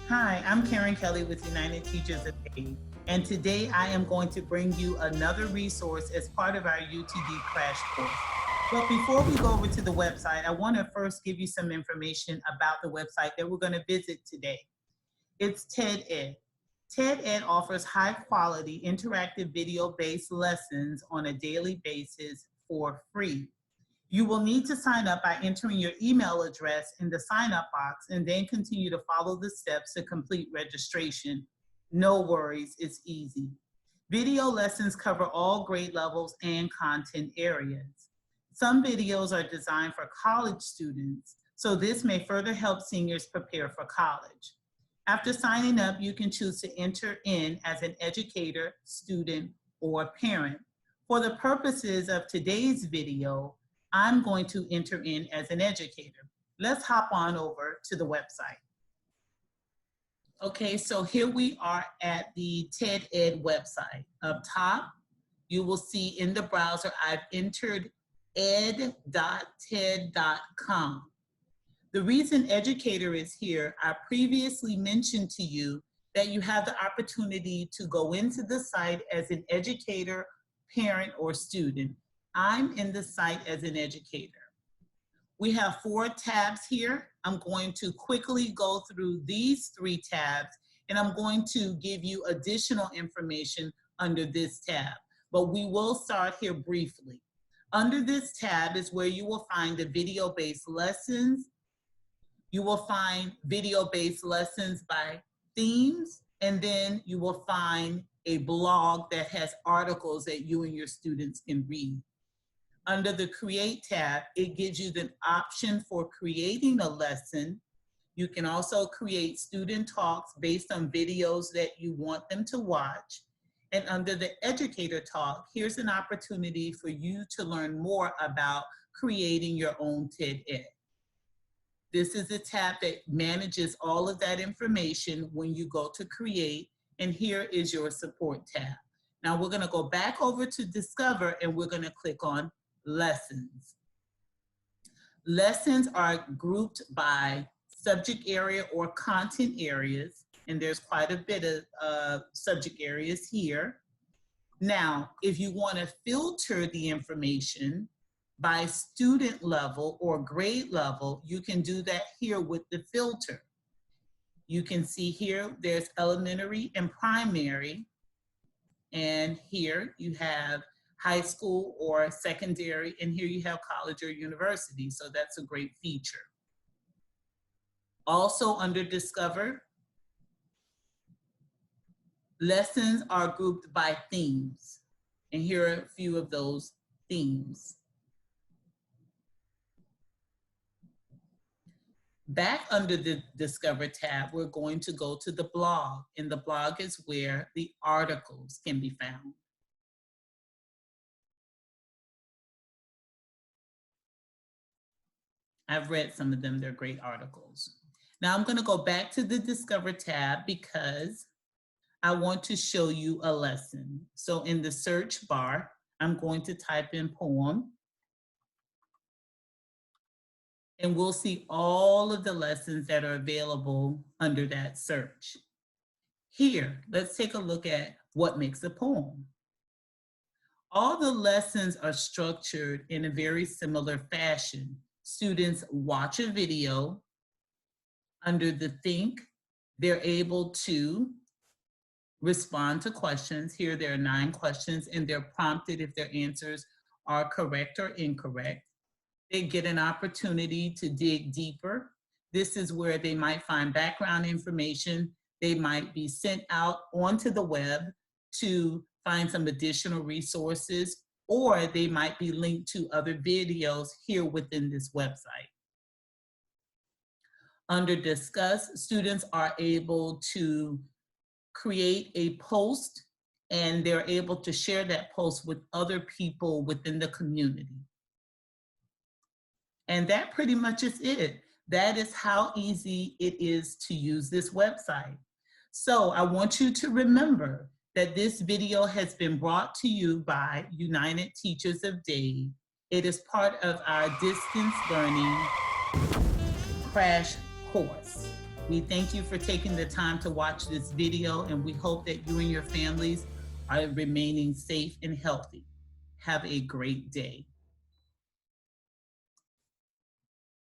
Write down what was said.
Hi, I'm Karen Kelly with United Teachers of Dade, and today I am going to bring you another resource as part of our UTD crash course. But before we go over to the website, I want to first give you some information about the website that we're going to visit today. It's TED Ed. TED Ed offers high quality interactive video based lessons on a daily basis for free. You will need to sign up by entering your email address in the sign up box and then continue to follow the steps to complete registration. No worries, it's easy. Video lessons cover all grade levels and content areas. Some videos are designed for college students, so this may further help seniors prepare for college. After signing up, you can choose to enter in as an educator, student, or parent. For the purposes of today's video, I'm going to enter in as an educator. Let's hop on over to the website. Okay, so here we are at the TED Ed website. Up top, you will see in the browser, I've entered ed.ted.com. The reason educator is here, I previously mentioned to you that you have the opportunity to go into the site as an educator, parent, or student. I'm in the site as an educator. We have 4 tabs here. I'm going to quickly go through these 3 tabs, and I'm going to give you additional information under this tab, but we will start here briefly. Under this tab is where you will find the video-based lessons. You will find video-based lessons by themes, and then you will find a blog that has articles that you and your students can read. Under the Create tab, it gives you the option for creating a lesson. You can also create student talks based on videos that you want them to watch. And under the Educator Talk, here's an opportunity for you to learn more about creating your own TED Ed. This is a tab that manages all of that information when you go to Create, and here is your Support tab. Now we're gonna go back over to Discover, and we're gonna click on Lessons. Lessons are grouped by subject area or content areas, and there's quite a bit of subject areas here. Now, if you want to filter the information by student level or grade level, you can do that here with the filter. You can see here there's elementary and primary, and here you have high school or secondary, and here you have college or university, so that's a great feature. Also under Discover, lessons are grouped by themes, and here are a few of those themes. Back under the Discover tab, we're going to go to the blog, and the blog is where the articles can be found. I've read some of them, they're great articles. Now I'm gonna go back to the Discover tab because I want to show you a lesson. So in the search bar, I'm going to type in poem, and we'll see all of the lessons that are available under that search. Here, let's take a look at what makes a poem. All the lessons are structured in a very similar fashion. Students watch a video. Under the Think, they're able to respond to questions. Here there are 9 questions, and they're prompted if their answers are correct or incorrect. They get an opportunity to dig deeper. This is where they might find background information. They might be sent out onto the web to find some additional resources, or they might be linked to other videos here within this website. Under Discuss, students are able to create a post, and they're able to share that post with other people within the community. And that pretty much is it. That is how easy it is to use this website. So I want you to remember that this video has been brought to you by United Teachers of Dade. It is part of our distance learning crash course. We thank you for taking the time to watch this video, and we hope that you and your families are remaining safe and healthy. Have a great day.